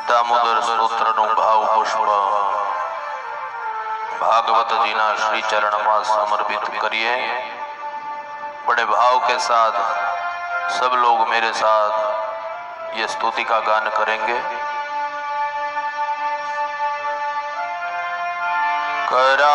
દામોદર સ્તોત્રનું ભાવ પુષ્પ भागवत जी श्री चरण में समर्पित करिए। बड़े भाव के साथ सब लोग मेरे साथ ये स्तुति का गान करेंगे। करा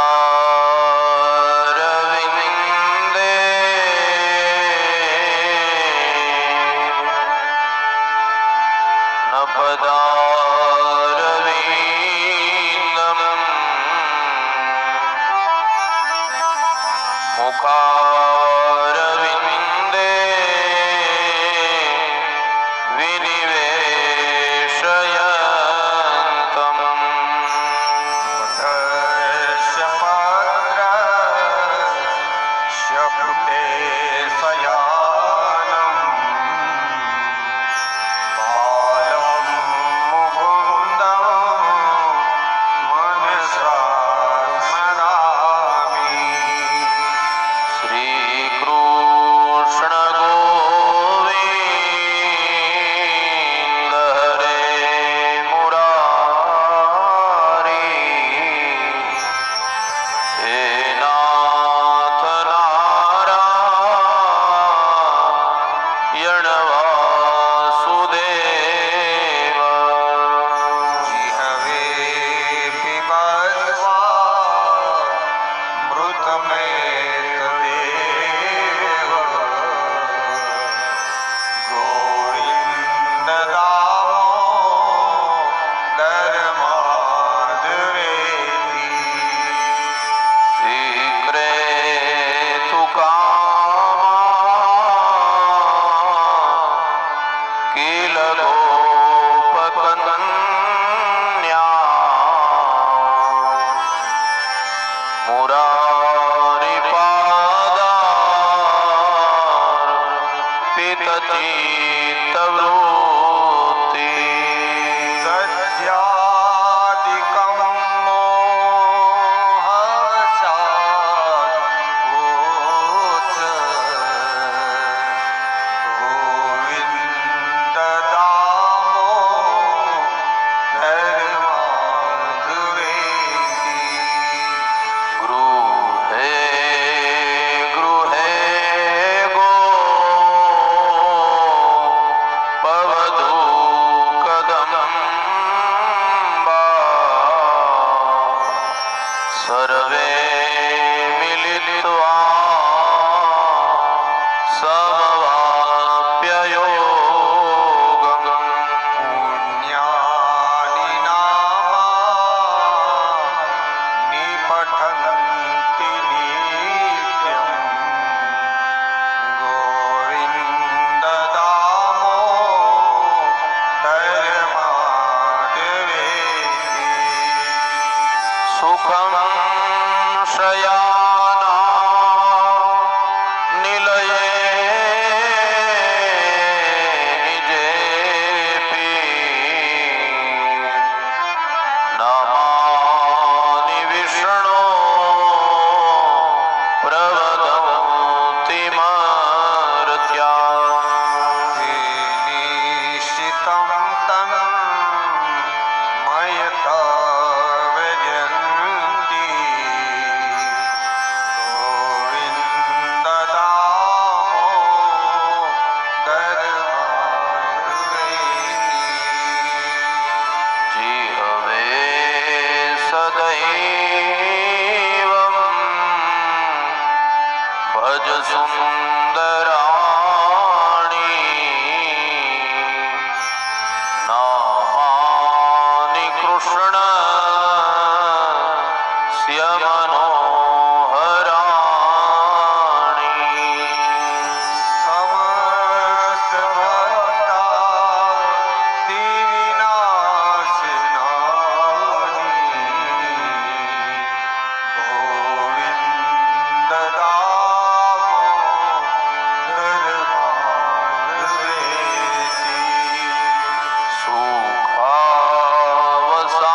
सुखावसा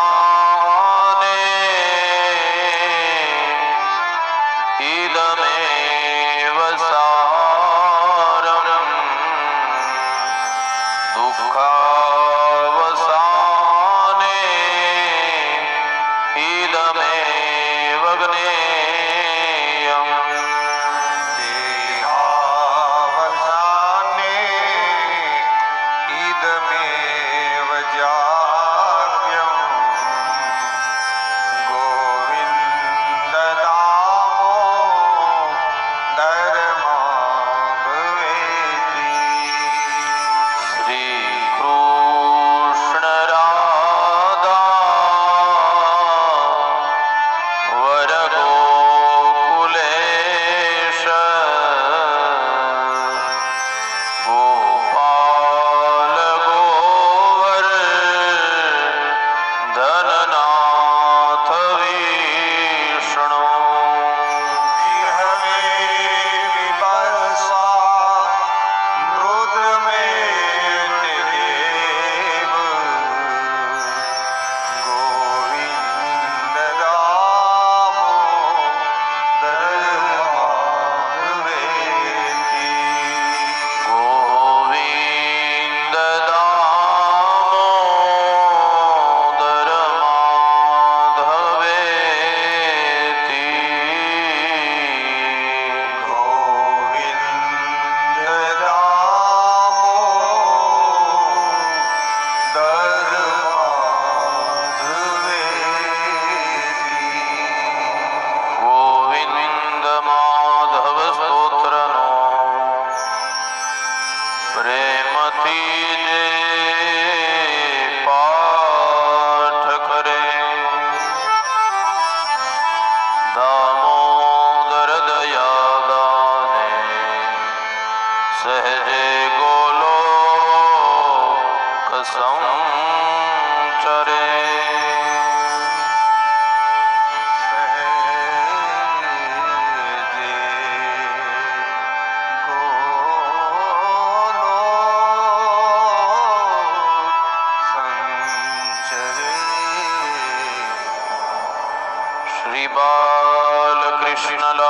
બાલ કૃષ્ણલાલની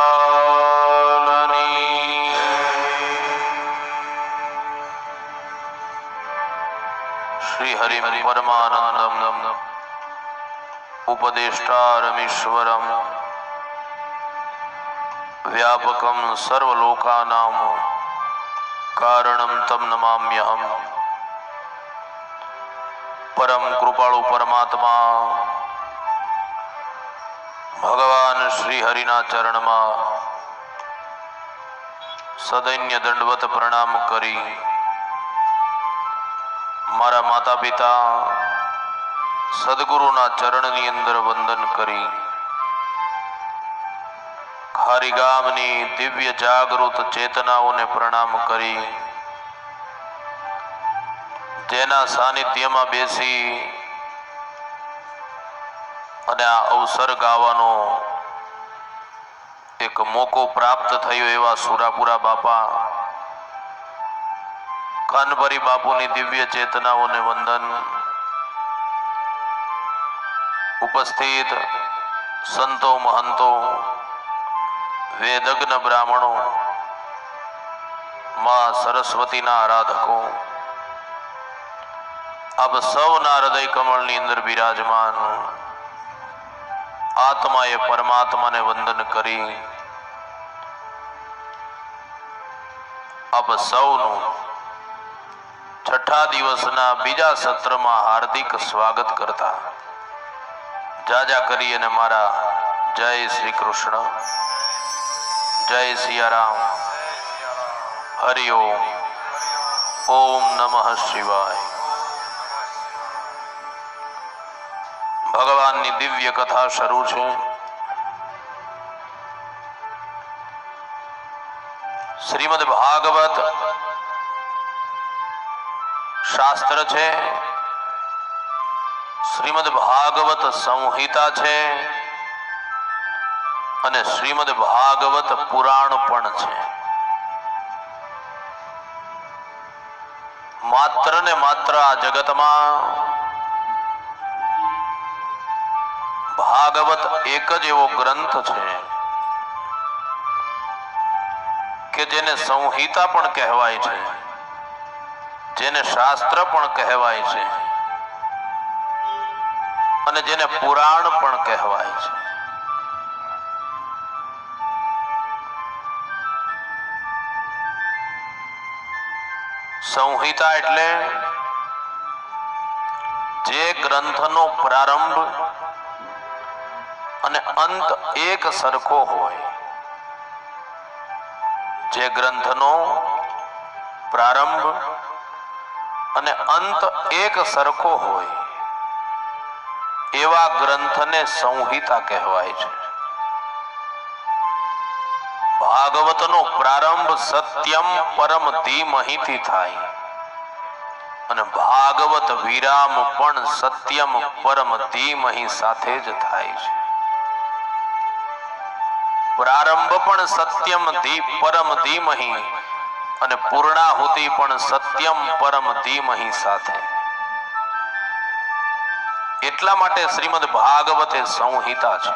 શ્રી હરિ પરમાનંદમ ઉપદેષ્ટારમીશ્વરમ વ્યાપકમ સર્વલોકાનામ કારણમ તમ નમામ્યહમ. પરમ કૃપાળુ પરમાત્મા ભગવાન શ્રી હરિના ચરણમાં સદૈન્ય દંડવત પ્રણામ કરી મારા માતા પિતા સદગુરુના ચરણની અંદર વંદન કરી ખારી ગામની દિવ્ય જાગૃત ચેતનાઓને પ્રણામ કરી જેના સાનિધ્યમાં બેસી અને આ અવસર ગાવાનો એક મોકો પ્રાપ્ત થયો એવા સુરાપુરા બાપા કાનભરી બાપુની દિવ્ય ચેતનાઓને વંદન. ઉપસ્થિત સંતો મહંતો વેદજ્ઞ બ્રાહ્મણો માં સરસ્વતીના આરાધકો આપ સૌના હૃદય કમળની અંદર બિરાજમાન આત્માએ પરમાત્માને વંદન કરી આપ સૌનું છઠ્ઠા દિવસના બીજા સત્રમાં હાર્દિક સ્વાગત કરતા જાજા કરી અને મારા જય શ્રી કૃષ્ણ, જય સિયારામ, હરિઓમ, ઓમ નમઃ શિવાય. ભગવાનની દિવ્ય કથા શરૂ છે. શ્રીમદ ભાગવત શાસ્ત્ર છે, શ્રીમદ ભાગવત સંહિતા છે અને શ્રીમદ ભાગવત પુરાણ પણ છે. માત્ર ને માત્ર આ જગતમાં ભાગવત એક જ એવો ગ્રંથ છે કે જેને સંહિતા પણ કહેવાય છે, જેને શાસ્ત્ર પણ કહેવાય છે અને જેને પુરાણ પણ કહેવાય છે. સંહિતા એટલે જે ગ્રંથનો પ્રારંભ અને અંત એક સરખો હોય. જે ગ્રંથનો પ્રારંભ અને અંત એક સરખો હોય એવા ગ્રંથને સંહિતા કહેવાય છે. ભાગવતનો પ્રારંભ સત્યમ પરમ ધીમહિથી થાય અને ભાગવત વિરામ પણ સત્યમ પરમ ધીમહિ સાથે જ થાય છે. પ્રારંભ પણ સત્યમ પરમ ધીમહિ અને પૂર્ણાહુતિ પણ સત્યમ પરમ ધીમહિ સાથે. એટલા માટે શ્રીમદ ભાગવત એ સંહિતા છે.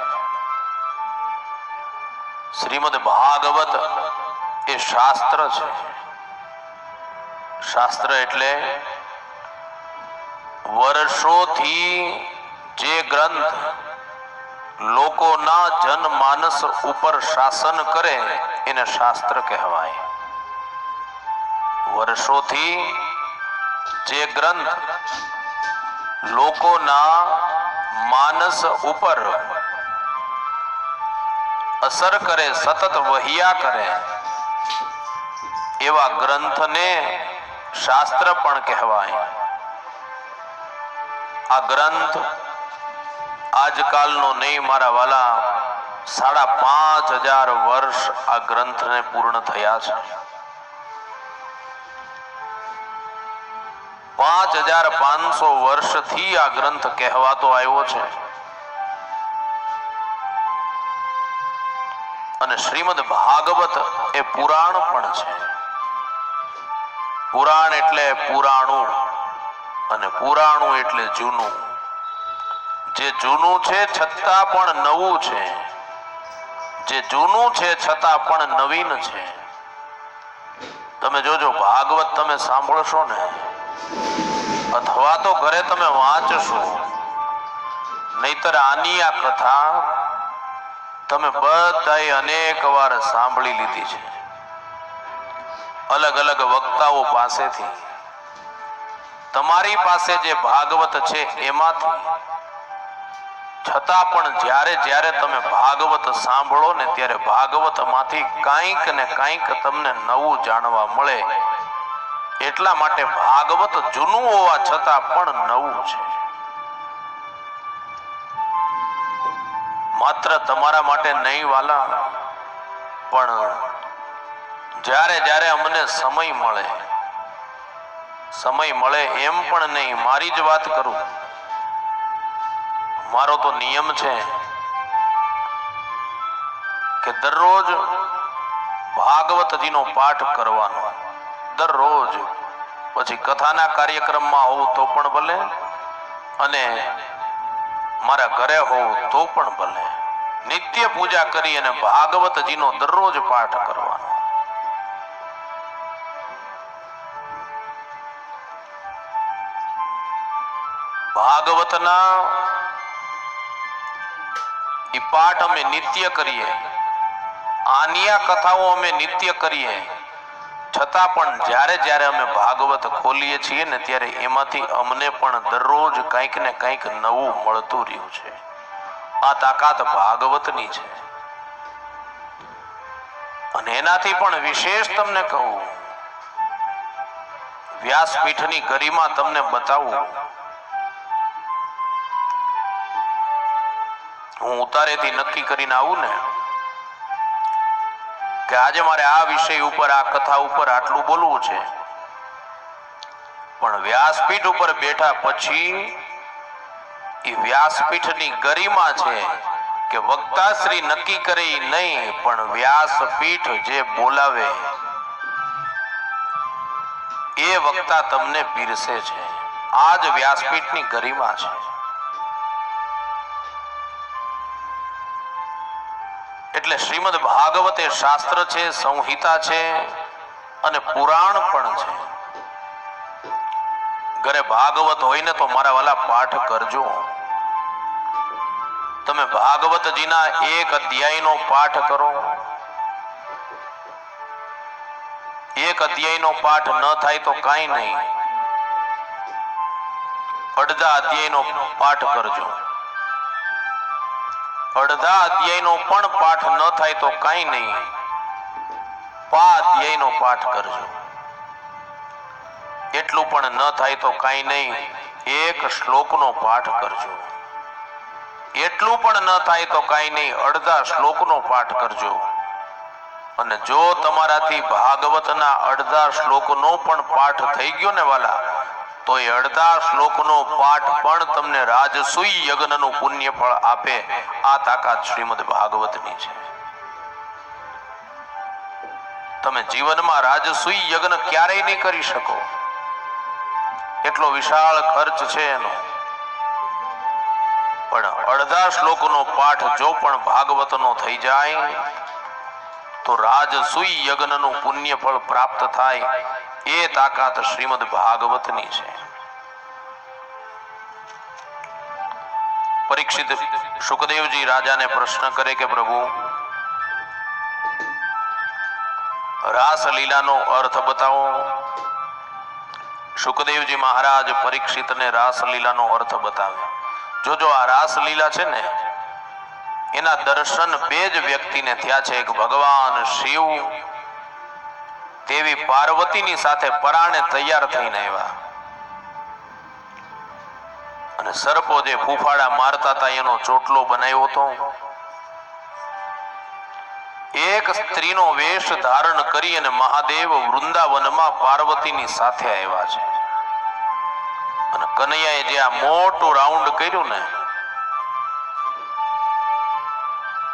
શ્રીમદ ભાગવત એ શાસ્ત્ર છે. શાસ્ત્ર એટલે વર્ષોથી જે ગ્રંથ લોકોના જનમાનસ ઉપર શાસન કરે એને શાસ્ત્ર કહેવાય. વર્ષોથી જે ગ્રંથ લોકોના માનસ ઉપર અસર કરે, સતત વહ્યા કરે એવા ગ્રંથને શાસ્ત્ર પણ કહેવાય. આ ગ્રંથ આજકાલનો નહીં મારા વાલા 5,500 વર્ષ આ ગ્રંથને પૂર્ણ થયા છે. 5,500 વર્ષથી આ ગ્રંથ કહેવાતો આવ્યો છે. અને શ્રીમદ ભાગવત એ પુરાણ પણ છે. પુરાણ એટલે પુરાણું અને પુરાણું એટલે જૂનું. જે જૂનું છે છતાં પણ નવું છે જે જૂનું છે છતાં પણ નવીન છે. તમે જોજો, ભાગવત તમે સાંભળશો ને અથવા તો ઘરે તમે વાંચશો, નહીતર આની આ કથા તમે બધાએ અનેક વાર સાંભળી લીધી છે અલગ અલગ વક્તાઓ પાસેથી. તમારી પાસે જે ભાગવત છે એમાંથી, છતાં પણ જ્યારે જ્યારે તમે ભાગવત સાંભળો ને ત્યારે ભાગવતમાંથી કાંઈક ને કાંઈક તમને નવું જાણવા મળે. એટલા માટે ભાગવત જૂનું હોવા છતાં પણ નવું છે. માત્ર તમારા માટે નહીં વાલા, પણ જ્યારે જ્યારે અમને સમય મળે એમ પણ નહીં, મારી જ વાત કરું. મારો તો નિયમ છે કે દરરોજ ભાગવતજીનો પાઠ કરવાનો, દરરોજ. પછી કથાના કાર્યક્રમમાં હોઉં તો પણ ભલે, અને મારા ઘરે હોઉં તો પણ ભલે, નિત્ય પૂજા કરી અને ભાગવતજીનો દરરોજ પાઠ કરવાનો. ભાગવતના એ પાઠ અમે નિત્ય કરીએ, આની આ કથાઓ અમે નિત્ય કરીએ, છતાં પણ જ્યારે જ્યારે અમે ભાગવત ખોલીએ છીએ ને ત્યારે એમાંથી અમને પણ દરરોજ કંઈક ને કંઈક નવું મળતું રહ્યું છે. આ તાકાત ભાગવતની છે. અને એનાથી પણ વિશેષ તમને કહું, વ્યાસપીઠની ગરિમા તમને બતાવું. હું ઉતારેથી નક્કી કરીને આવું ને કે આજે મારે આ વિષય ઉપર, આ કથા ઉપર આટલું બોલવું છે, પણ વ્યાસપીઠ ઉપર બેઠા પછી એ વ્યાસપીઠની ગરિમા છે કે વક્તાશ્રી નક્કી કરે નહીં, પણ વ્યાસપીઠ જે બોલાવે એ વક્તા તમને પીરસે છે. આ જ વ્યાસપીઠની ગરિમા છે. એટલે શ્રીમદ ભાગવત એ શાસ્ત્ર છે, સંહિતા છે અને પુરાણ પણ છે. ઘરે ભાગવત હોય ને તો મારા વાલા પાઠ કરજો. તમે ભાગવતજીના એક અધ્યાયનો પાઠ કરો. એક અધ્યાયનો પાઠ ન થાય તો કાંઈ નહીં, અડધા અધ્યાયનો પાઠ કરજો. અડધા અધ્યાયનો પણ પાઠ ન થાય તો કાંઈ નહીં, 5 અધ્યાયનો પાઠ કરજો. એટલું પણ ન થાય તો કાંઈ નહીં, એક શ્લોકનો પાઠ કરજો. એટલું પણ ન થાય તો કાંઈ નહીં, અડધા શ્લોકનો પાઠ કરજો. અને જો તમારાથી ભાગવતના અડધા શ્લોકનો પણ પાઠ થઈ ગયો ને વાલા, તો એ અડધા શ્લોકનો પાઠ પણ તમને રાજસૂય યજ્ઞનું પુણ્ય ફળ આપે. આ તાકાત શ્રીમદ ભાગવતની છે. તમે જીવનમાં રાજસૂય યજ્ઞ ક્યારેય નહીં કરી શકો, એટલો વિશાળ ખર્ચ છે એનો. પણ અડધા શ્લોકનો પાઠ જો પણ ભાગવતનો થઈ જાય તો રાજસૂય યજ્ઞનું પુણ્ય ફળ પ્રાપ્ત થાય. એ તાકાત શ્રીમદ ભાગવતની છે. પરીક્ષિત શુકદેવજી રાજાને પ્રશ્ન કરે કે પ્રભુ, રાસલીલાનો અર્થ બતાવો. શુકદેવજી મહારાજ પરીક્ષિતને રાસલીલાનો અર્થ બતાવે. જોજો, આ રાસલીલા છે ને, એના દર્શન 2 જ વ્યક્તિને થયા છે. એક ભગવાન શિવ દેવી પાર્વતીની સાથે પરાણે તૈયાર થઈને આવ્યા, અને સર્પો જે ફૂફાડા મારતા હતા એનો ચોટલો બનાવ્યો હતો. એક સ્ત્રીનો વેશ ધારણ કરી અને મહાદેવ વૃંદાવનમાં પાર્વતીની સાથે આવ્યા છે. અને કનૈયાએ જે આ મોટું રાઉન્ડ કર્યું ને,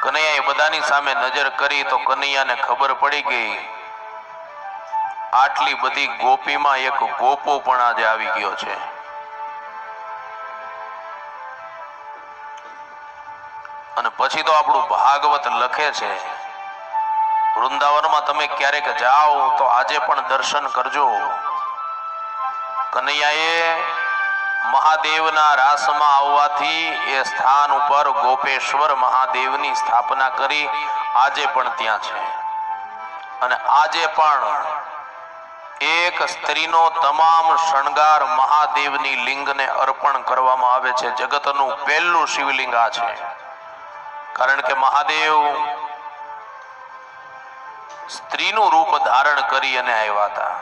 કનૈયાએ બધાની સામે નજર કરી તો કનૈયાને ખબર પડી ગઈ, આટલી બધી ગોપીમાં એક ગોપો પણ આજે આવી ગયો છે. અને પછી તો આપણું ભાગવત લખે છે, વૃંદાવનમાં તમે ક્યારેક જાઓ તો આજે પણ દર્શન કરજો. કનૈયાએ મહાદેવના રાસમાં આવવાથી એ સ્થાન ઉપર ગોપેશ્વર મહાદેવની સ્થાપના કરી. આજે પણ ત્યાં છે. અને આજે પણ એક સ્ત્રીનો તમામ શણગાર મહાદેવની લિંગને અર્પણ કરવામાં આવે છે. જગતનું પહેલું શિવલિંગ આ છે. કારણ કે મહાદેવ સ્ત્રીનું રૂપ ધારણ કરી અને આવ્યા હતા,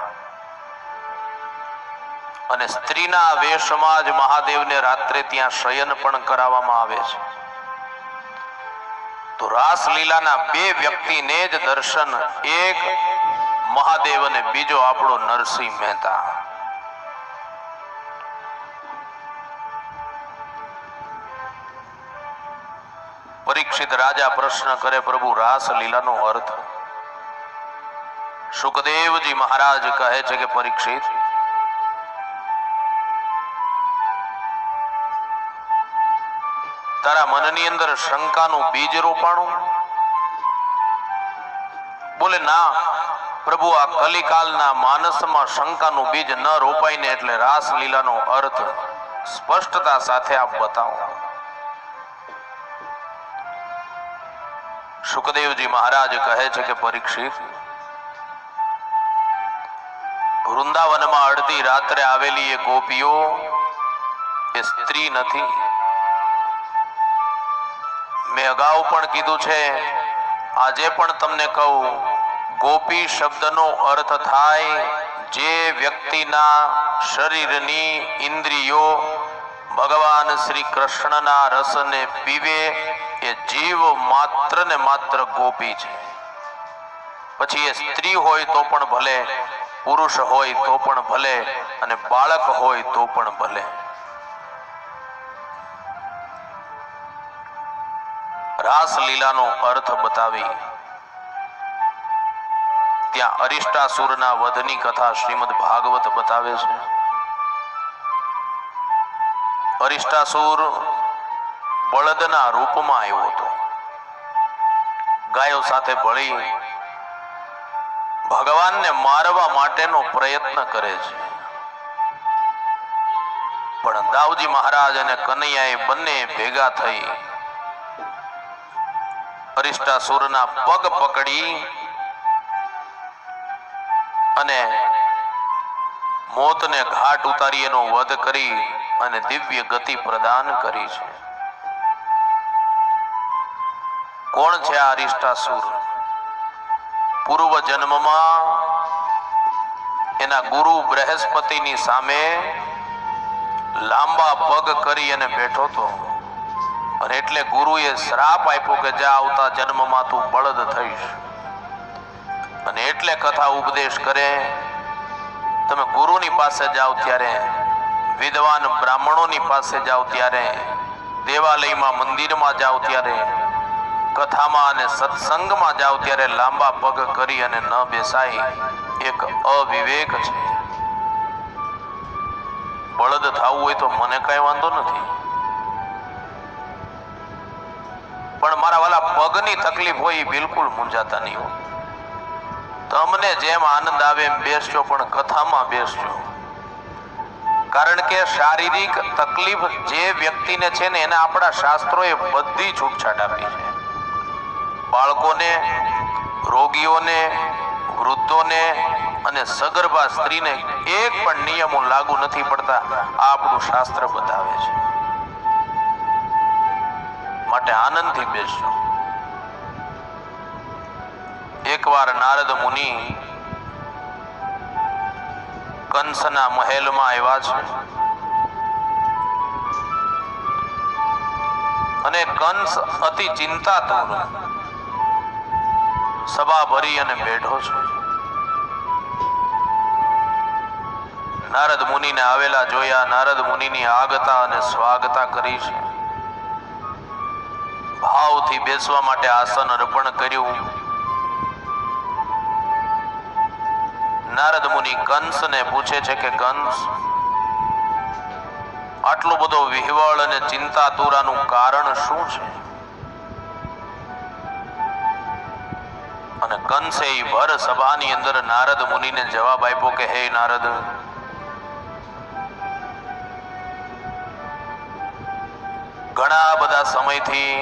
અને સ્ત્રીના વેશમાં જ મહાદેવને રાત્રે ત્યાં શયન પણ કરાવવામાં આવે છે. તો રાસલીલાના બે વ્યક્તિને જ દર્શન, એક મહાદેવ અને બીજો આપણો નરસિંહ મહેતા. પરીક્ષિત રાજા પ્રશ્ન કરે, પ્રભુ રાસલીલાનો અર્થ? સુખદેવજી મહારાજ કહે છે કે પરીક્ષિત, તારા મનની અંદર શંકાનું બીજ રોપાણું? બોલે ના પ્રભુ, આ કલિકાલના માનસમાં શંકાનું બીજ ન રોપાય ને એટલે રાસલીલાનો અર્થ સ્પષ્ટતા સાથે આપ બતાવો. સુખદેવજી મહારાજ કહે છે કે પરીક્ષિત, વૃંદાવનમાં અડધી રાત્રે આવેલી એ ગોપીઓ એ સ્ત્રી નથી. મેં અગાઉ પણ કીધું છે, આજે પણ તમને કહું, ગોપી શબ્દનો અર્થ થાય જે વ્યક્તિના શરીરની ઇન્દ્રિયો ભગવાન શ્રી કૃષ્ણના રસને પીવે એ જીવ માત્ર ને માત્ર ગોપી છે. પછી એ સ્ત્રી હોય તો પણ ભલે, પુરુષ હોય તો પણ ભલે, અને બાળક હોય તો પણ ભલે. રાસલીલાનો અર્થ બતાવી ત્યાં અરિષ્ટાસુરના વધની કથા શ્રીમદ ભાગવત બતાવે છે. અરિષ્ટાસુર બળદના રૂપમાં આવ્યો હતો, ગાયો સાથે ભળી ભગવાનને મારવા માટેનો પ્રયત્ન કરે છે. પણ દાઉજી મહારાજ અને કનૈયાએ બંને ભેગા થઈ અરિષ્ટાસુરના પગ પકડી અને મોતને ઘાટ ઉતારી એનો વધ કરી અને દિવ્ય ગતિ પ્રદાન કરી છે. કોણ છે આ અરિષ્ટાસુર? પૂર્વ જન્મમાં એના ગુરુ બૃહસ્પતિની સામે લાંબા પગ કરી અને બેઠો હતો, અને એટલે ગુરુએ શ્રાપ આપ્યો કે જા આવતા જન્મમાં તું બળદ થઈશ. અને એટલે કથા ઉપદેશ કરે, તમે ગુરુની પાસે જાઓ ત્યારે, વિદ્વાન બ્રાહ્મણોની પાસે જાઓ ત્યારે, દેવાલયમાં મંદિરમાં જાઓ ત્યારે, કથામાં અને સત્સંગમાં જાઓ ત્યારે લાંબા પગ કરી અને ન બેસાય. એક અવિવેક છે. બળદ થવું હોય તો મને કઈ વાંધો નથી, પણ મારા વાલા પગની તકલીફ હોય એ બિલકુલ મૂંઝાતા નહીં હો. તમને જેમ આનંદ આવે એમ બેસજો, પણ કથામાં બેસજો. કારણ કે શારીરિક તકલીફ જે વ્યક્તિને છે ને એને આપણા શાસ્ત્રોએ બધી છૂટછાટ આપી છે. બાળકોને, રોગીઓને, વૃદ્ધોને અને સગર્ભા સ્ત્રીને એક પણ નિયમો લાગુ નથી પડતા. આ આપણું શાસ્ત્ર બતાવે છે. માટે આનંદથી બેસજો. એકવાર નારદ મુનિ કંસના મહેલમાં આવ્યા છે, અને કંસ અતિ ચિંતાતુર સભા ભરી અને બેઠો છે. નારદ મુનિને આવેલા જોયા, નારદ મુનિની આગતા અને સ્વાગતા કરી છે. ભાવથી બેસવા માટે આસન અર્પણ કર્યું. નારદ મુનિ કંસને પૂછે છે કે કંસ, આટલો બધો વિહવળ અને ચિંતાતુરાનું કારણ શું છે? અને કંસે ઈ ભર સભાની અંદર નારદ મુનિને જવાબ આપ્યો કે હે નારદ, ઘણા બધા સમયથી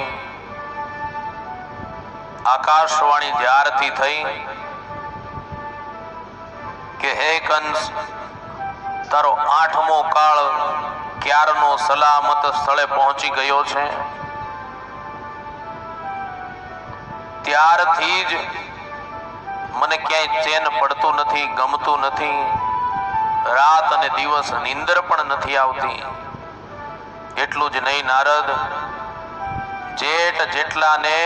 આકાશવાણી જ્યારથી થઈ કે હે કંસ, તારો 8મો કાળ ક્યારનો સલામત સ્થળે પહોંચી ગયો છે, ત્યારથી જ મને ક્યાંય ચેન પડતું નથી, ગમતું નથી, રાત અને દિવસ નીંદર પણ નથી આવતી. એટલું જ નહીં નારદ, જેટલાને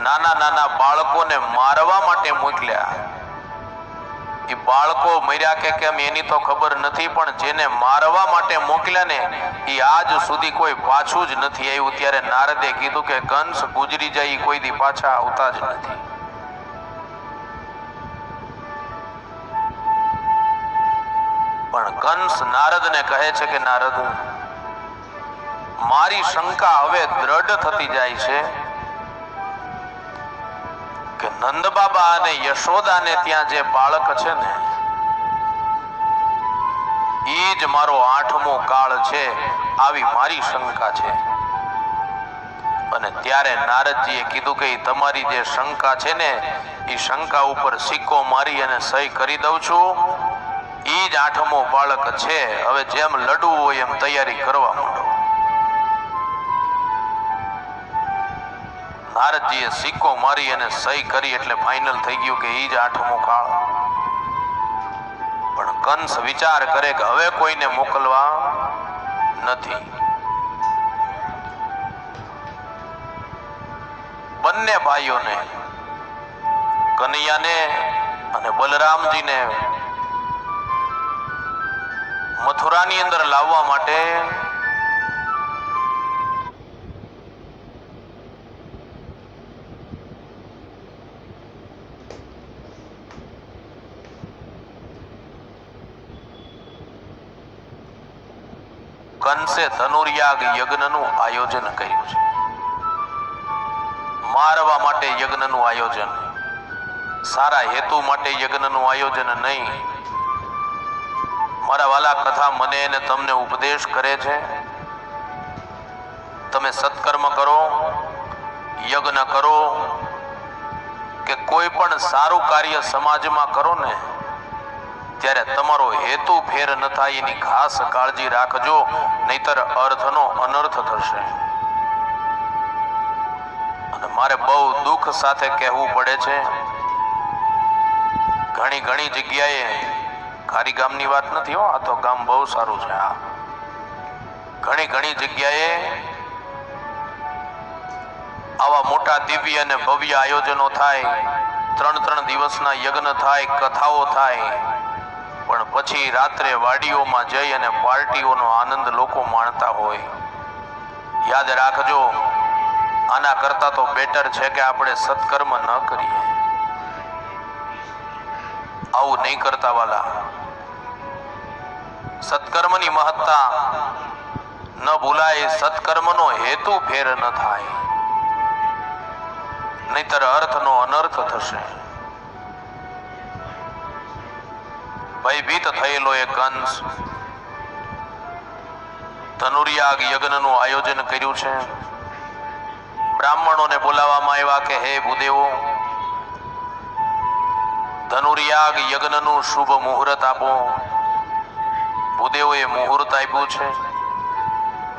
નાના નાના બાળકોને મારવા માટે મોકલ્યા, એ બાળકો મર્યા કે કેમ એની તો ખબર નથી, પણ જેને મારવા માટે મોકલ્યા ને એ આજ સુધી કોઈ પાછું જ નથી આવ્યું. ત્યારે નારદે કીધું કે કંસ ગુજરી જાય, કોઈ દી પાછા આવતા જ નથી. પણ કંસ નારદને કહે છે કે નારદ, મારી શંકા હવે દ્રઢ થતી જાય છે કે નંદ બાબા અને યશોદાને ત્યાં જે બાળક છે ને, ઈ જ મારો 8મો કાળ છે, આવી મારી શંકા છે. અને ત્યારે નારદજીએ કીધું કે તમારી જે શંકા છે ને, એ શંકા ઉપર સિક્કો મારી અને સહી કરી દઉં છું. ઈ જ 8મો બાળક છે. હવે જેમ લડવું હોય એમ તૈયારી કરવા માંડો. નારદજીએ સિક્કો મારી અને સહી કરી એટલે ફાઇનલ થઈ ગયું કે ઈ જ 8મો કાળ. પણ કંસ વિચાર કરે કે હવે કોઈને મોકલવા નથી. બંને ભાઈઓને, કનૈયાને અને બલરામજીને મથુરાની અંદર લાવવા માટે કંસે ધનુર્યાગ યજ્ઞનું આયોજન કર્યું છે. મારવા માટે યજ્ઞનું આયોજન, સારા હેતુ માટે યજ્ઞનું આયોજન નહીં. મારા વાલા કથા મને અને તમને ઉપદેશ કરે છે, તમે સત્કર્મ કરો, યજ્ઞ કરો કે કોઈ પણ સારું કાર્ય સમાજમાં કરો ને, ત્યારે તમારો હેતુ ફેર ન થાય એની ખાસ કાળજી રાખજો, નહીતર અર્થનો અનર્થ થશે. અને મારે બહુ દુઃખ સાથે કહેવું પડે છે, ઘણી જગ્યાએ, ખારી ગામની વાત નથી હો, આ તો ગામ બહુ સારું છે. ઘણી જગ્યાએ આવા મોટા દિવ્ય અને ભવ્ય આયોજનો થાય, 3 દિવસના યજ્ઞ થાય, કથાઓ થાય, પણ પછી રાત્રે વાડીઓમાં જઈ અને પાર્ટીઓનો આનંદ લોકો માણતા હોય. યાદ રાખજો, આના કરતા તો બેટર છે કે આપણે સત્કર્મ ન કરીએ. આવું નહીં કરતા વાલા. સત્કર્મની મહત્તા ન ભૂલાય, સત્કર્મનો હેતુ ફેર ન થાય, નહીતર અર્થનો અનર્થ થશે. ભયભીત થયેલો એ કંસ ધનુર્યાગ યજ્ઞનું આયોજન કર્યું છે. બ્રાહ્મણોને બોલાવવામાં આવ્યા કે હે ભૂદેવો, ધનુર્યાગ યજ્ઞનું શુભ મુહૂર્ત આપો. ભૂદેવોએ મુહૂર્ત આપ્યું છે,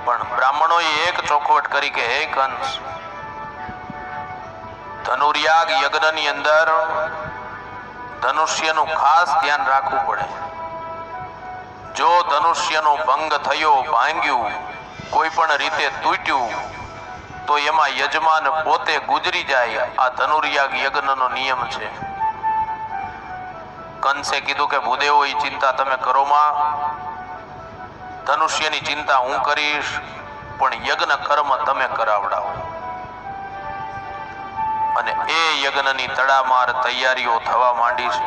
પણ બ્રાહ્મણોએ એક ચોખવટ કરી કે હે કંસ, ધનુર્યાગ યજ્ઞની અંદર ધનુષ્યનું ખાસ ધ્યાન રાખવું પડે. જો ધનુષ્યનો ભંગ થયો, ભાંગ્યું, કોઈ પણ રીતે તૂટ્યું, તો એમાં યજમાન પોતે ગુજરી જાય. આ ધનુર્યાગ યજ્ઞનો નિયમ છે. કંસે કીધું કે ભૂદેવો, એ ચિંતા તમે કરો માં, ધનુષ્યની ચિંતા હું કરીશ, પણ યજ્ઞ કર્મ તમે કરાવડાવો. અને એ યજ્ઞની તડામાર તૈયારીઓ થવા માંડી છે.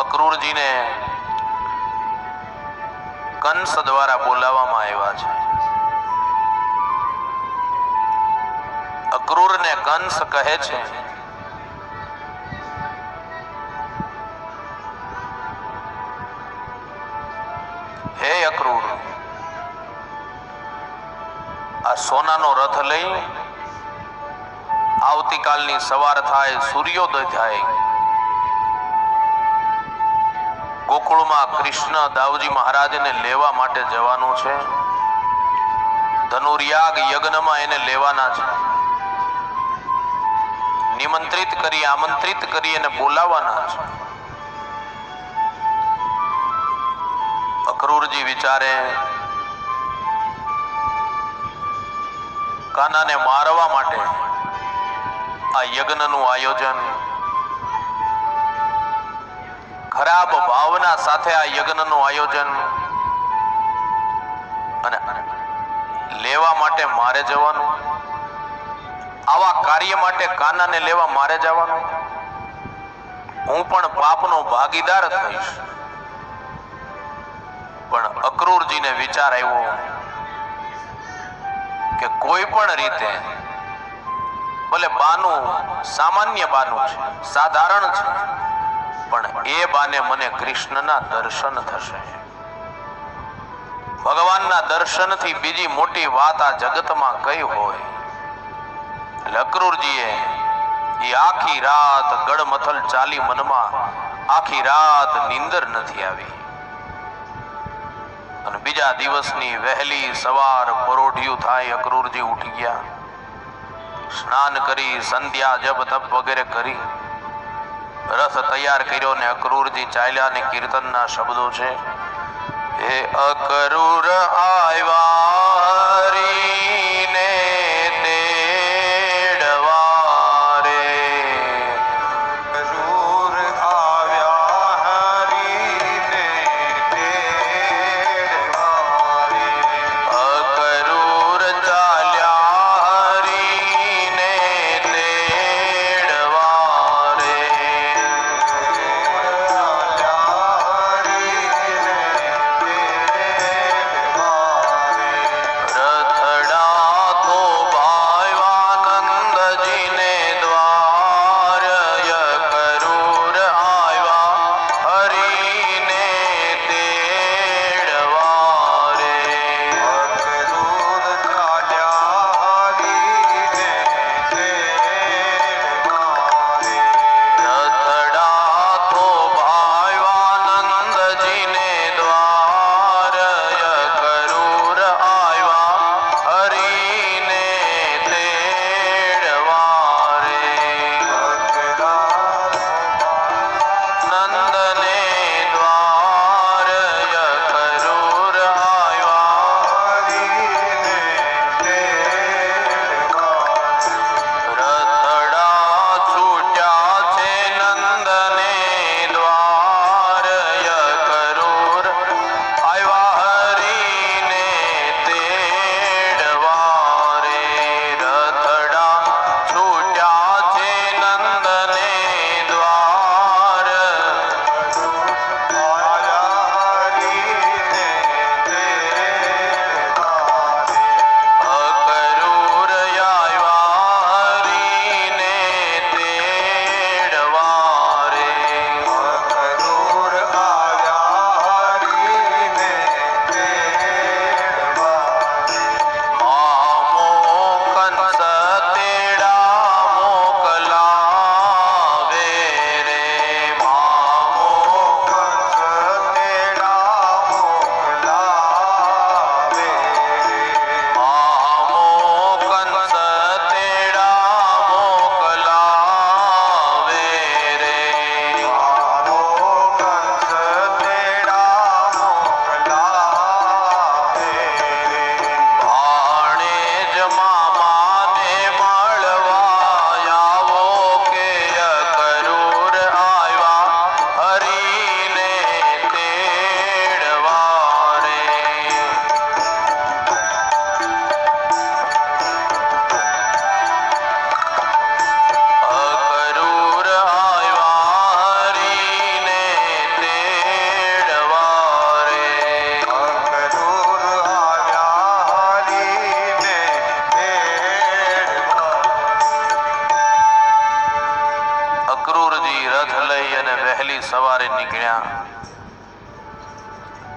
અક્રૂરજીને કંસ દ્વારા બોલાવવામાં આવ્યા છે. અક્રૂરને કંસ કહે છે, હે અક્રૂર, આ સોનાનો રથ લઈ આવતીકાલની સવાર થાય, સૂર્યોદય થાય, ગોકુળમાં કૃષ્ણ દાઉજી મહારાજને લેવા માટે જવાનું છે. ધનુર્યાગ યજ્ઞમાં એને લેવાના છે. નિમંત્રિત કરી, આમંત્રિત કરી એને બોલાવવાના છે. અક્રૂરજી વિચારે, કાનાને મારવા માટે આ યજ્ઞનું આયોજન, ખરાબ ભાવના સાથે આ યજ્ઞનું આયોજન, અને લેવા માટે મારે જવાનું, આવા કાર્ય માટે કાનાને લેવા મારે જવાનું, હું પણ પાપનો ભાગીદાર થઈશ. પણ અક્રૂરજીને વિચાર આવ્યો કે કોઈ પણ રીતે, ભલે બાનું સામાન્ય બાનું છે, સાધારણ છે, પણ એ બાને મને કૃષ્ણના દર્શન થશે. ભગવાનના દર્શનથી બીજી મોટી વાત આ જગતમાં કઈ હોય? અક્રૂરજીએ એ આખી રાત ગડમથલ ચાલી, મનમાં આખી રાત નીંદર નથી આવી. અને બીજા દિવસની વહેલી સવાર પરોઢિયું થાય, અક્રૂરજી ઉઠી ગયા, સ્નાન કરી, સંધ્યા જપ તપ વગેરે કરી, રથ તૈયાર કર્યો ને અક્રૂરજી ચાલ્યા. ને કીર્તનના શબ્દો છે, હે અક્રૂર આવ્યા હરીને તેડવા રે, અક્રૂર આવ્યા હરીને તેડવા રે, અક્રૂર ચાલ્યા હરીને તેડવા રે. સવારે નીકળ્યા.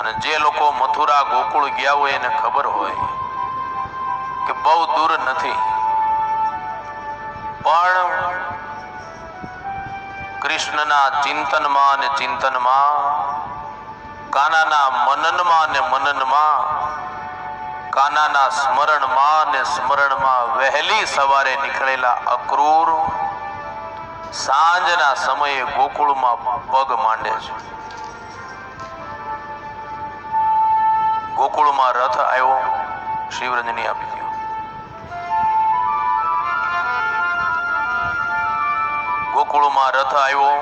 અને જે લોકો મથુરા ગોકુળ ગયા હોય એને ખબર હોય કે બહુ દૂર નથી, પણ કૃષ્ણના ચિંતનમાં અને ચિંતનમાં, કાનાના મનનમાં અને મનનમાં, કાનાના સ્મરણમાં અને સ્મરણમાં વહેલી સવારે નીકળેલા અક્રૂર સાંજના સમયે ગોકુળમાં પગ માંડે છે. ગોકુળમાં રથ આવ્યો, શિવરંજની આપી ગયો. ગોકુળમાં રથ આવ્યો,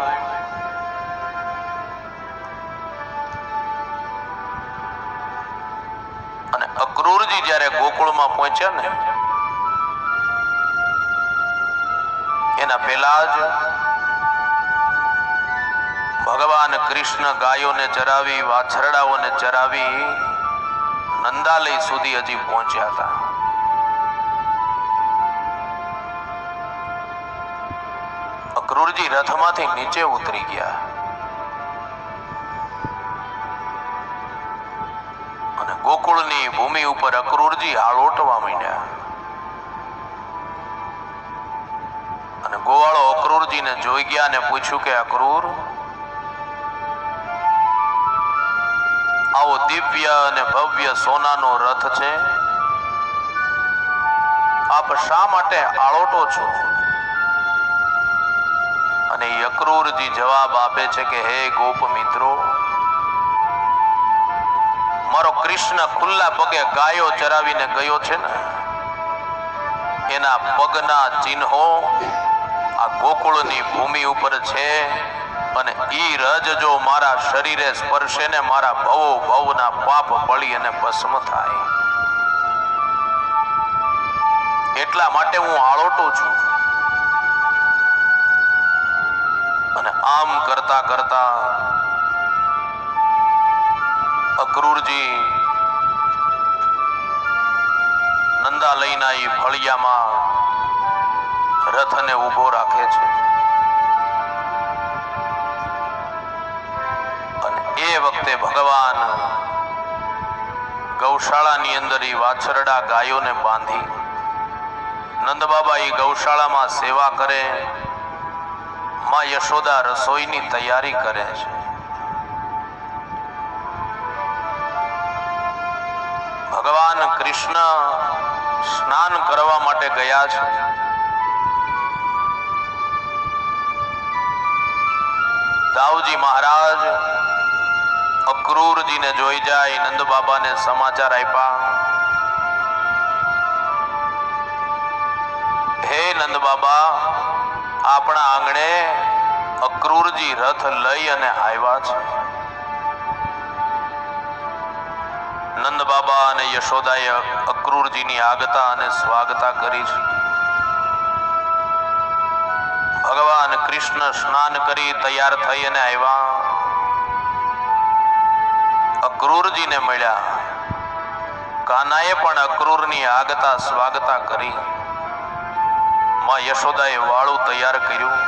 અને અક્રૂરજી જ્યારે ગોકુળમાં પહોંચ્યા ને એના પહેલા જ ભગવાન કૃષ્ણ ગાયોને ચરાવી, વાછરડાઓને ચરાવી નંદાલય સુધી હજી પહોંચ્યા હતા. અક્રૂરજી રથમાંથી નીચે ઉતરી ગયા અને ગોકુળની ભૂમિ ઉપર અક્રૂરજી આળોટવા માંડ્યા. અને ગોવાળો અક્રૂરજીને જોઈ ગયા અને પૂછ્યું કે અક્રૂર, આવો દિવ્ય અને ભવ્ય સોનાનો રથ છે, આપ શા માટે આળોટો છો? અને અક્રૂરજી જવાબ આપે છે કે હે ગોપ મિત્રો, મારો કૃષ્ણ ખુલ્લા પગે ગાયો ચરાવીને ગયો છે ને, એના પગના ચિહ્નો આ ગોકુળની ભૂમિ ઉપર છે, અને ઈ રજ જો મારા શરીરે સ્પર્શે ને મારા ભવો ભવના પાપ બળી અને ભસ્મ થાય, એટલા માટે હું આળોટું છું. અને આમ કરતા કરતા અક્રૂરજી નંદાલયના ઈ ફળિયામાં રથને ઊભો રાખે છે. અને એ વખતે ભગવાન ગૌશાળાની અંદર ઈ વાછરડા ગાયોને બાંધી નંદ બાબા ઈ ગૌશાળામાં સેવા કરે, માં યશોદા રસોઈની તૈયારી કરે છે. ભગવાન કૃષ્ણ સ્નાન કરવા માટે ગયા છે. દાઉજી મહારાજ અક્રૂરજીને જોઈ જાય નંદ બાબાને સમાચાર આપ્યા, હે નંદ બાબા, આપણા આંગણે અક્રૂરજી રથ લઈ અને આવ્યા છે. નંદ બાબા અને યશોદાએ અક્રૂરજીની આગતા અને સ્વાગતા કરી છે. ભગવાન કૃષ્ણ સ્નાન કરી તૈયાર થઈ અને આવ્યા, અક્રૂરજીને મળ્યા. કાનાએ પણ અક્રૂરની આગતા સ્વાગતા કરી. માં યશોદાએ વાળું તૈયાર કર્યું,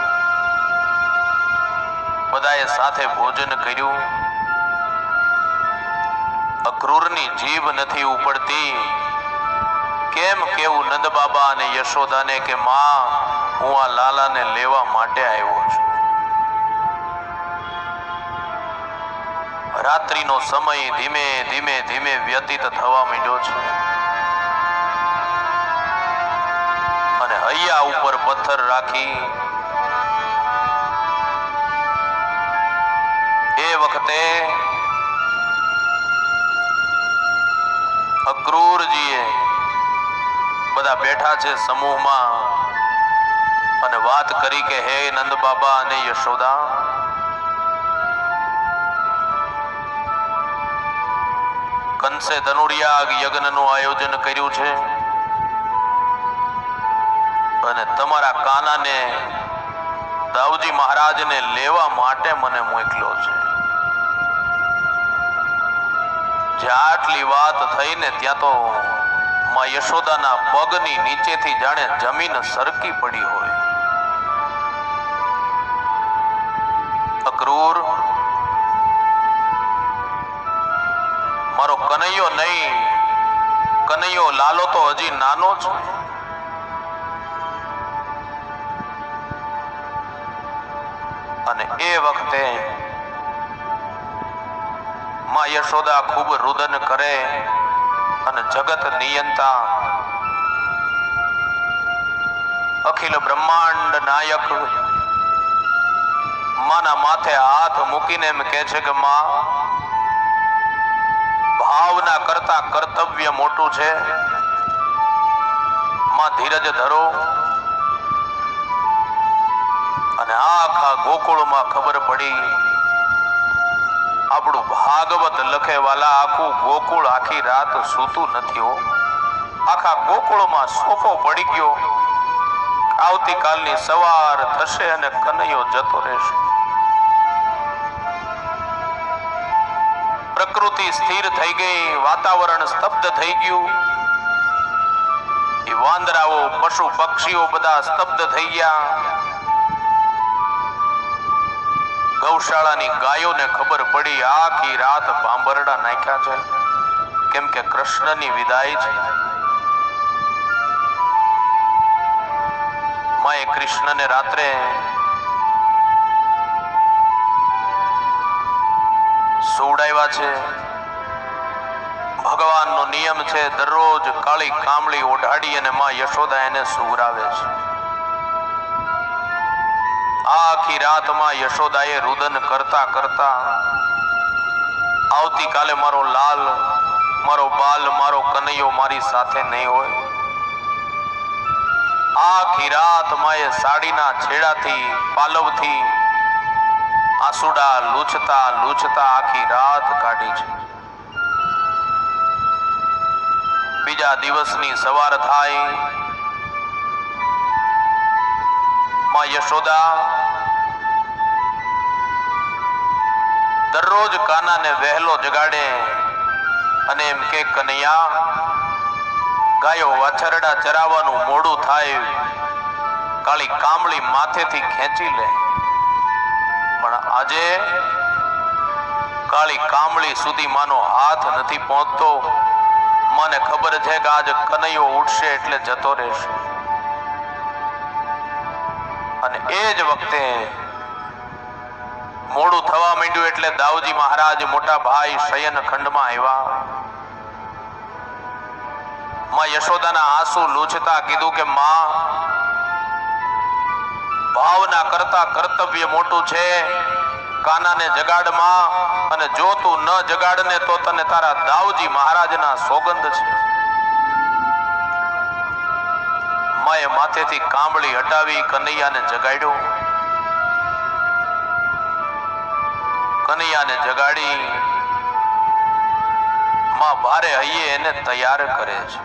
બધાએ સાથે ભોજન કર્યું. અક્રૂરની જીભ નથી ઉપડતી કેમ કેવું નંદ બાબા અને યશોદાને કે માં, હું આ લાલાને લેવા માટે આવ્યો છું. રાત્રિનો સમય ધીમે ધીમે ધીમે વ્યતીત થવા માંડ્યો છે, અને હૈયા ઉપર પથ્થર રાખી એ વખતે અક્રૂરજીએ બધા બેઠા છે સમૂહમાં અને વાત કરી કે હે નંદ બાબા અને યશોદા, કંસે ધનુર્યાગ યજ્ઞનું આયોજન કર્યું છે અને તમારા કાનાને દાઉજી મહારાજને લેવા માટે મને મોકલ્યો છે. જ્યાં આટલી વાત થઈ ને ત્યાં તો માં યશોદાના પગની નીચેથી જાણે જમીન સરકી પડી હોય અક્રૂર, મારો કનૈયો નહીં, કનૈયો લાલો તો હજી નાનો છે. અને એ વખતે માં યશોદા ખૂબ રુદન કરે અને જગત નિયંતા અખિલ બ્રહ્માંડ નાયક માના માથે હાથ મૂકીને એમ કહે છે કે માં, ભાવના કરતા કર્તવ્ય મોટું છે. માં ધીરજ ધરો. અને આખા ગોકુળમાં ખબર પડી, આપણું ભાગવત લખે વાલા આખું ગોકુળ આખી રાત સૂતું નથી હો. આખા ગોકુળમાં સોફો પડી ગયો. આવતીકાલની સવાર થશે અને કનૈયો જતો રહેશે. પ્રકૃતિ સ્થિર થઈ ગઈ, વાતાવરણ સ્તબ્ધ થઈ ગયું. એ વાંદરાઓ, પશુ પક્ષીઓ બધા સ્તબ્ધ થઈ ગયા. ગૌશાળાની ગાયોને ખબર પડી, આખી રાત ભાંભરડા નાખ્યા છે, કેમ કે કૃષ્ણની વિદાય છે. માએ કૃષ્ણને રાત્રે સુવડાવ્યા છે. ભગવાનનો નિયમ છે, દરરોજ કાળી કામળી ઓઢાડી અને માં યશોદા એને સુવરાવે છે. આખી રાતમાં યશોદાએ રુદન કરતા કરતા, આવતીકાલે મારો લાલ, મારો બાલ, મારો કનૈયો મારી સાથે નહીં હોય. આખી રાત માએ સાડીના છેડાથી, પાલવથી આંસુડા લૂછતા લૂછતા આખી રાત કાઢી છે. બીજા દિવસની સવાર થાય, માં યશોદા દરરોજ કાનાને વહેલો જગાડે અને એમ કે કનૈયા, ગાયો વાછરડા ચરાવવાનું મોડું થાય, કાળી કામળી માથેથી ખેંચી લે. પણ આજે કાળી કામળી સુધી માનો હાથ નથી પહોંચતો. મને ખબર છે કે આજ કનૈયો ઉઠશે એટલે જતો રહેશે. અને એ જ વખતે મોડું થવા માંડ્યું એટલે દાઉજી મહારાજ મોટા ભાઈ શયન ખંડમાં આવ્યા. માં યશોદાના આંસુ લૂછતા કીધું કે માં, ભાવના કરતા કર્તવ્ય મોટું છે. કાનાને જગાડમાં, અને જો તું ન જગાડને તો તને તારા દાઉજી મહારાજના સોગંદ છે. માએ માથેથી કાંબળી હટાવી કનૈયાને જગાડ્યો. કનૈયાને જગાડી માં ભારે હૈયે એને તૈયાર કરે છે.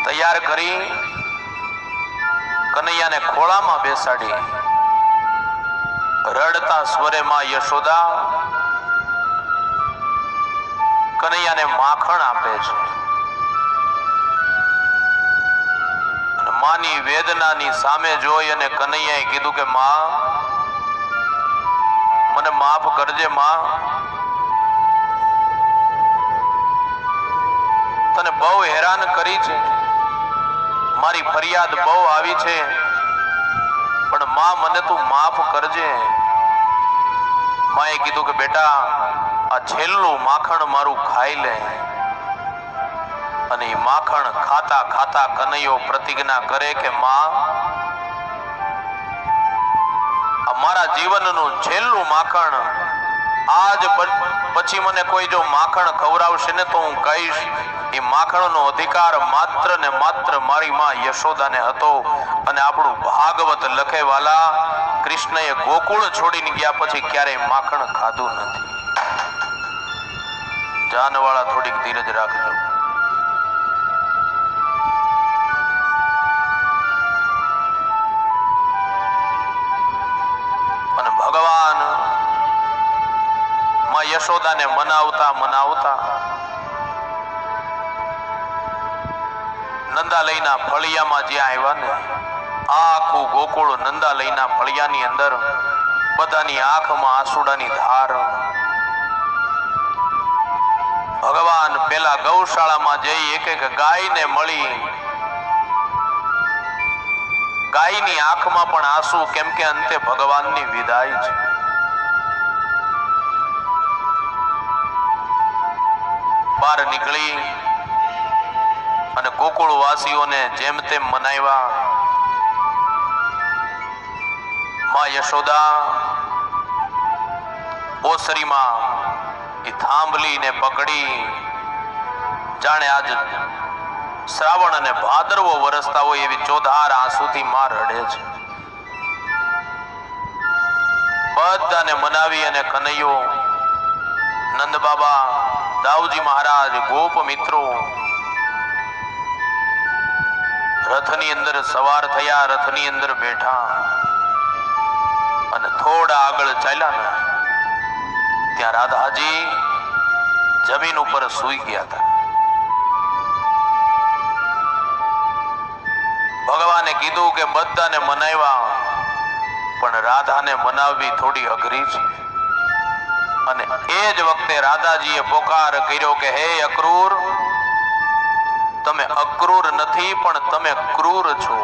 તૈયાર કરી કનૈયાને ખોળામાં બેસાડી રડતા સ્વરે માં યશોદા કનૈયાને માખણ આપે છે. અને માની વેદનાની સામે જોઈ અને કનૈયાએ કીધું કે માં, મને માફ કરજે માં, તને બહુ હેરાન કરી છે, મારી ફરિયાદ બહુ આવી છે, પણ માં મને તું માફ કરજે. માએ કીધું કે બેટા, આ છેલ્લું માખણ મારું ખાઈ લે. અને એ માખણ ખાતા ખાતા કનૈયો પ્રતિજ્ઞા કરે કે માં, આ મારા જીવનનું છેલ્લું માખણ, આજ પછી મને કોઈ જો માખણ ખવડાવશે ને તો હું કહીશ એ માખણનો અધિકાર માત્ર ને માત્ર મારી માં યશોદાને હતો. અને આપણું ભાગવત લખેવાલા કૃષ્ણએ ગોકુળ છોડીને ગયા પછી ક્યારેય માખણ ખાધું નથી. જાનવાળા થોડીક ધીરજ રાખજો. અને ભગવાન માં યશોદાને મનાવતા મનાવતા નંદાલયના ફળિયામાં જ્યાં આવ્યા ને, આખું ગોકુળ નંદાલયના ફળિયાની અંદર બધાની આંખમાં આંસુડાની ધાર. ભગવાન પેલા ગૌશાળામાં જઈ એક એક ગાયને મળી. ગાયની આંખમાં પણ આંસુ, કેમ કે અંતે ભગવાનની વિદાય છે. બહાર નીકળી અને ગોકુળવાસીઓને જેમ તેમ મનાવ્યા. માં યશોદા ઓસરીમાં એ થાંભલીને પકડી, જાણે આજ શ્રાવણ અને ભાદરવો વરસતા હોય એવી ચોધાર આંસુથી માં રડે છે. બધાને મનાવી અને કનૈયો, નંદ બાબા, દાઉજી મહારાજ, ગોપ મિત્રો રથની અંદર સવાર થયા, રથની અંદર બેઠા અને થોડા આગળ ચાલ્યા ને ત્યાં રાધાજી જમીન ઉપર સૂઈ ગયા હતા. ભગવાને કીધું કે બધાને મનાવ્યા, પણ રાધાને મનાવવી થોડી અઘરી છે. અને એ જ વખતે રાધાજીએ પોકાર કર્યો કે હે અક્રૂર, તમે અક્રૂર નથી પણ તમે ક્રૂર છો.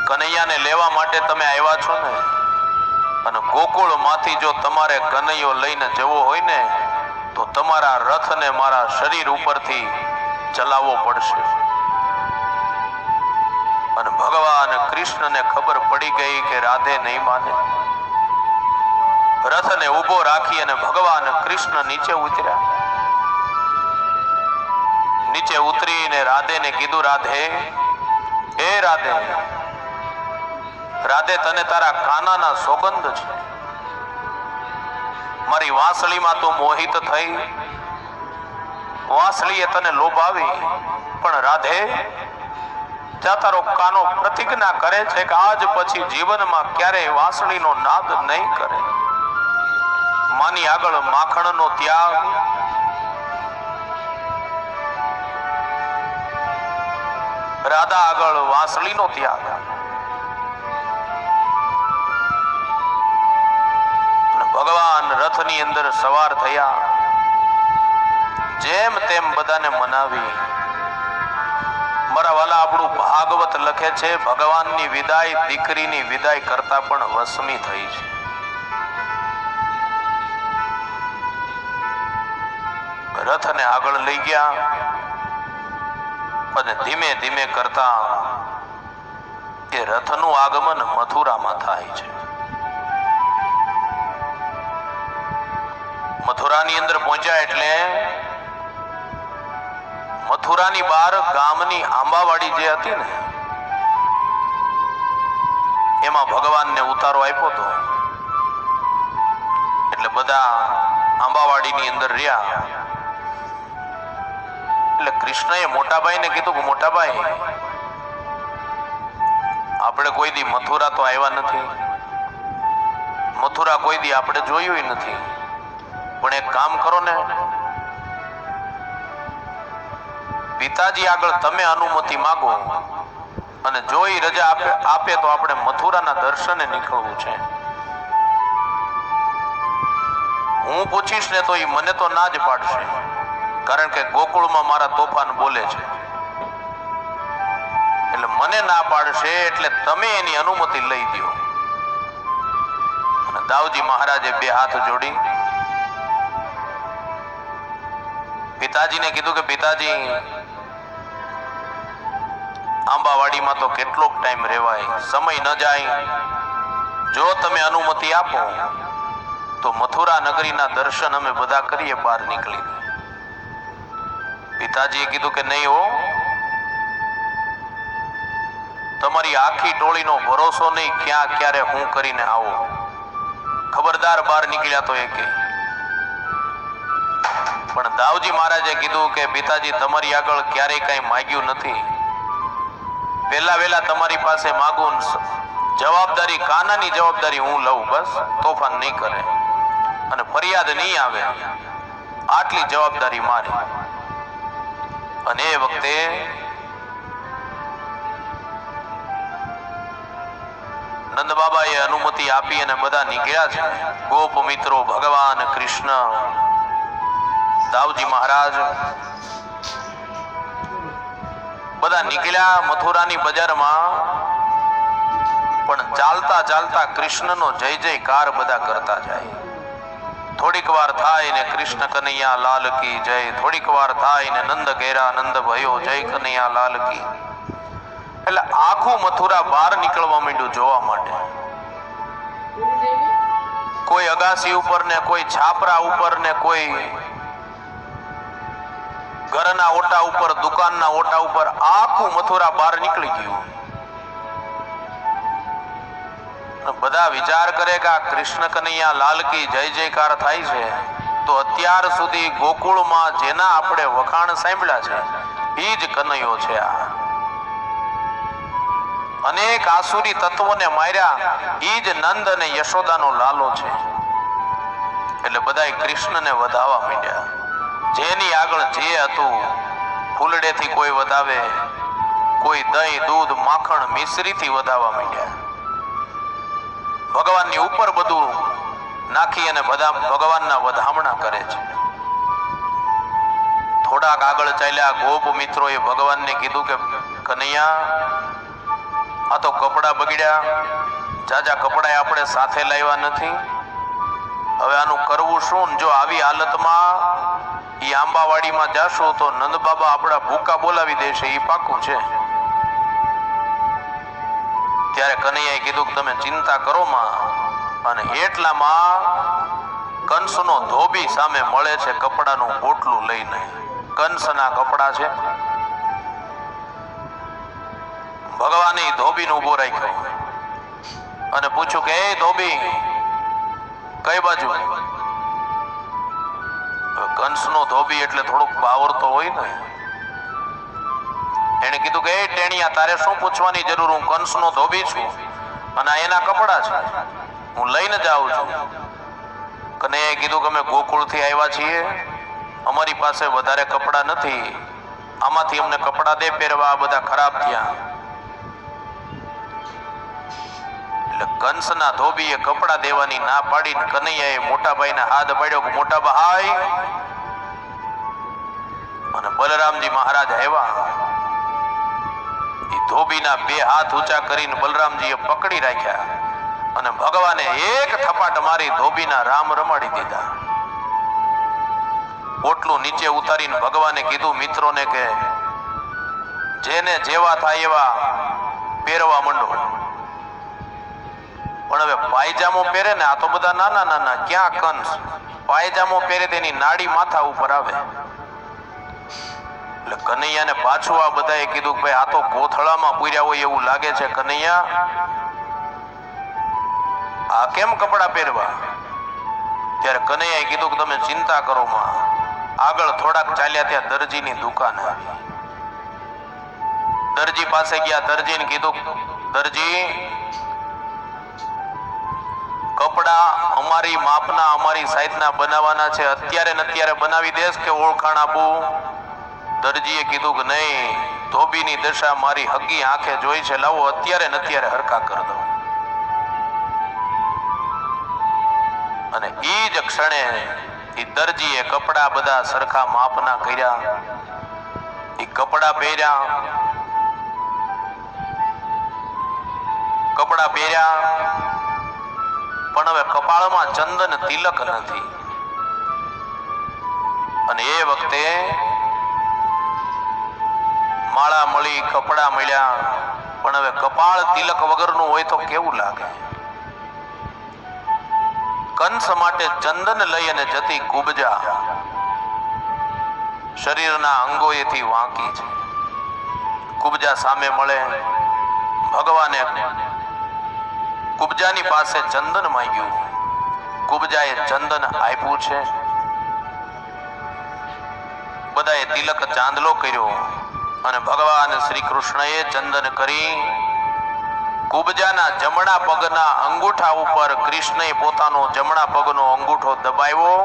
કનૈયાને લેવા માટે તમે આવ્યા છો ને, અને ગોકુળ માંથી જો તમારે કનૈયો લઈને જવો હોય ને તો તમારા રથને મારા શરીર ઉપરથી ચલાવવો પડશે. અને ભગવાન કૃષ્ણને ખબર પડી ગઈ કે રાધે નહીં માને. રથને ઊભો રાખી અને ભગવાન કૃષ્ણ નીચે ઉતર્યા. નીચે ઉતરીને રાધેને કીધું, રાધે, હે રાધે, રાધે તને તારા કાનાના સોગંદ છે. મારી વાંસળીમાં તું મોહિત થઈ, વાંસળીએ તને લોભાવી, પણ રાધે જ્યાં તારો કાનો પ્રતિજ્ઞા કરે છે કે આજ પછી જીવનમાં ક્યારેય વાંસળીનો નાદ નહીં કરે. માની આગળ માખણનો ત્યાગ, રાધા આગળ વાંસળીનો ત્યાગ. ભગવાન રથની અંદર સવાર થયા, જેમ તેમ બધાને મનાવી. મારા વાલા, આપણું ભાગવત લખે છે ભગવાનની વિદાય દીકરીની વિદાય કરતા પણ વસમી થઈ છે. રથને આગળ લઈ ગયા અને ધીમે ધીમે કરતા એ રથનું આગમન મથુરામાં થાય છે. મથુરાની અંદર પહોંચ્યા એટલે મથુરાની બહાર ગામની આંબાવાડી જે હતી ને એમાં ભગવાનને ઉતારો આપ્યો હતો. એટલે બધા આંબાવાડીની અંદર રહ્યા. એટલે કૃષ્ણએ મોટાભાઈને કીધું કે મોટાભાઈ, આપણે કોઈ દી મથુરા તો આવ્યા નથી, મથુરા કોઈ દી આપણે જોયું નથી, પણ એક કામ કરો ને, પિતાજી આગળ તમે અનુમતિ માંગો અને જો ઈ રજા આપે તો આપણે મથુરાના દર્શને નીકળવું છે. હું પૂછીશ ને તો ઈ મને તો ના જ પાડશે, કારણ કે ગોકુળમાં મારા તોફાન બોલે છે. એટલે મને ના પાડશે, એટલે તમે એની અનુમતિ લઈ દો. અને દાઉજી મહારાજે બે હાથ જોડી પિતાજીને કીધું કે પિતાજી, આંબાવાડીમાં તો કેટલોક ટાઈમ રહેવાય, સમય ન જાય. જો તમે અનુમતિ આપો તો મથુરા નગરીના દર્શન અમે બધા કરીએ બહાર નીકળીને. પિતાજીએ કીધું કે નહીં હો, તમારી આખી ટોળીનો ભરોસો નહીં, ક્યાં ક્યારે હું કરીને આવો. ખબરદાર બહાર નીકળ્યા તો એ કે. પણ દાઉજી મહારાજે કીધું કે પિતાજી, તમારી આગળ ક્યારેય કઈ માંગ્યું નથી, પહેલા વેલા તમારી પાસે માગું, જવાબદારી કાનાની જવાબદારી હું લઉં, બસ તોફાન નહીં કરે અને ફરિયાદ નહીં આવે, આટલી જવાબદારી મારી. અને એ વખતે નંદ બાબાએ અનુમતિ આપી અને બધા નીકળ્યા છે. ગોપ મિત્રો, ભગવાન કૃષ્ણ, દાઉજી મહારાજ બધા નીકળ્યા મથુરાની બજારમાં. પણ ચાલતા ચાલતા કૃષ્ણનો જય જયકાર બધા કરતા જાય. થોડીક વાર થાય ને કૃષ્ણ કનૈયા લાલ કી જય, થોડીક વાર થાય ને નંદ ઘેરા નંદ ભયો જય કનૈયા લાલ કી. એટલે આખું મથુરા બહાર નીકળવા માંડ્યું જોવા માટે. કોઈ અગાસી ઉપર ને કોઈ છાપરા ઉપર ને કોઈ ઘરના ઓટા ઉપર, દુકાનના ઓટા ઉપર, આખું મથુરા બહાર નીકળી ગયું. બધા વિચાર કરે કે આ કૃષ્ણ કનૈયા લાલ કી જય જયકાર થાય છે તો અત્યાર સુધી ગોકુળમાં જેના આપણે વખાણ સાંભળ્યા છે એ જ કનૈયો છે. આ અનેક આસુરી તત્વોને માર્યા એ જ નંદ અને યશોદાનો લાલો છે. એટલે બધા કૃષ્ણને વધાવવા માંડ્યા. જેની આગળ જે હતું ફૂલડેથી કોઈ વધાવે, કોઈ દહીં, દૂધ, માખણ, મિશ્રીથી વધાવવા માંડ્યા. ભગવાનની ઉપર બધું નાખી અને બધા ભગવાનના વધામણા કરે છે. થોડાક આગળ ચાલ્યા ગોપ મિત્રોએ ભગવાનને કીધું કે કનૈયા, આ તો કપડા બગડ્યા, જાજા કપડા આપણે સાથે લાવ્યા નથી, હવે આનું કરવું શું? જો આવી હાલતમાં ઈ આંબાવાડીમાં જાશો તો નંદ બાબા આપણા ભૂકા બોલાવી દેશે, એ પાકું છે. ત્યારે કનૈયાએ કીધું કે તમે ચિંતા કરો માં. અને એટલામાં કંસનો ધોબી સામે મળે છે કપડાનું પોટલું લઈને. કંસના કપડા છે. ભગવાને ધોબીને ઉભો રાખ્યો અને પૂછ્યું કે એ ધોબી, કઈ બાજુ? કંસનો ધોબી એટલે થોડુંક પાવર તો હોય ને. એને કીધું કે એ ટેણિયા, તારે શું પૂછવાની જરૂર? હું કંસનો ધોબી છું અને આ એના કપડા છે, હું લઈને જાઉં છું. કનૈયાએ કીધું કે અમે ગોકુળથી આવ્યા છીએ, અમારી પાસે વધારે કપડા નથી, આમાંથી અમને કપડા દે પહેરવા, આ બધા ખરાબ થયા. એટલે કંસના ધોબીએ કપડા દેવાની ના પાડીને કનૈયાએ મોટા ભાઈને હાથ પાડ્યો કે મોટા ભાઈ. અને બલરામજી મહારાજ આવ્યા. ધોબીના બે હાથ ઊંચા કરીને બલરામજીએ પકડી રાખ્યા અને ભગવાને એક થપાટ મારી ધોબીના રામ રમાડી દીધા. પોટલું નીચે ઉતારીને ભગવાને કીધું મિત્રોને કે જેને જેવા થાય એવા પહેરવા માંડો. પણ હવે પાયજામો પહેરે ને, આ તો બધા નાના નાના, ક્યાં કંસ પાયજામો પહેરે તેની નાડી માથા ઉપર આવે. એટલે કનૈયાને પાછું આ બધાએ કીધું કે ભાઈ આ તો કોથળામાં પૂર્યા હોય એવું લાગે છે. કનૈયા, આ કેમ કપડા પહેરવા? ત્યારે કનૈયાએ કીધું કે તમે ચિંતા કરો માં. આગળ થોડાક ચાલ્યા ત્યાં દરજીની દુકાન આવી. દરજી પાસે ગયા. દરજીને કીધું દરજી, કપડા અમારી માપના, અમારી સાઈઝના બનાવવાના છે, અત્યારે ને અત્યારે બનાવી દેશ કે ઓળખાણ આપું? દરજીએ કીધું કે નહીં, ધોબીની દશા મારી હગી આંખે જોઈ છે, લાવો અત્યારે ને અત્યારે હરખા કરી દો. અને ઈ જ ક્ષણે ઈ દરજીએ કપડા બધા સરખા માપના કર્યા, ઈ કપડા પહેર્યા. કપડા પહેર્યા પણ હવે કપાળમાં ચંદન તિલક નથી. અને એ વખતે માળા મળી, કપડા મળ્યા, પણ હવે કપાળ તિલક વગરનું હોય તો કેવું લાગે? કંસ માટે ચંદન લઈ અને જતી કુબજા શરીરના અંગોએથી વાંકી છે. કુબજા સામે મળે. ભગવાને કુબજાની પાસે ચંદન માંગ્યું. કુબજાએ ચંદન આપ્યું છે. બધાએ તિલક ચાંદલો કર્યો અને ભગવાન શ્રી કૃષ્ણએ ચંદન કરી કુબજાના જમણા પગના અંગૂઠા ઉપર કૃષ્ણએ પોતાનો જમણા પગનો અંગૂઠો દબાવ્યો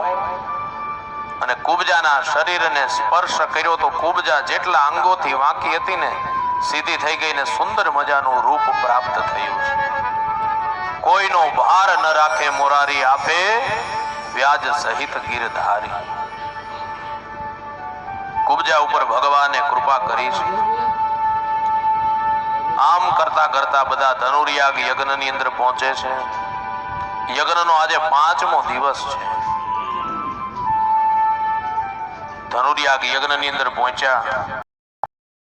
અને કુબજાના શરીરને સ્પર્શ કર્યો તો કુબજા જેટલા અંગોથી વાંકી હતી ને, સીધી થઈ ગઈ ને સુંદર મજાનું રૂપ પ્રાપ્ત થયું છે. કોઈનો ભાર ન રાખે મોરારી આપે વ્યાજ સહિત ગીરધારી. કુબજા ઉપર ભગવાને કૃપા કરી છે. આમ કરતા કરતા બધા ધનુર્યાગ યજ્ઞની અંદર પહોંચે છે. યજ્ઞનો આજે 5મો દિવસ છે. ધનુર્યાગ યજ્ઞની અંદર પહોંચ્યા.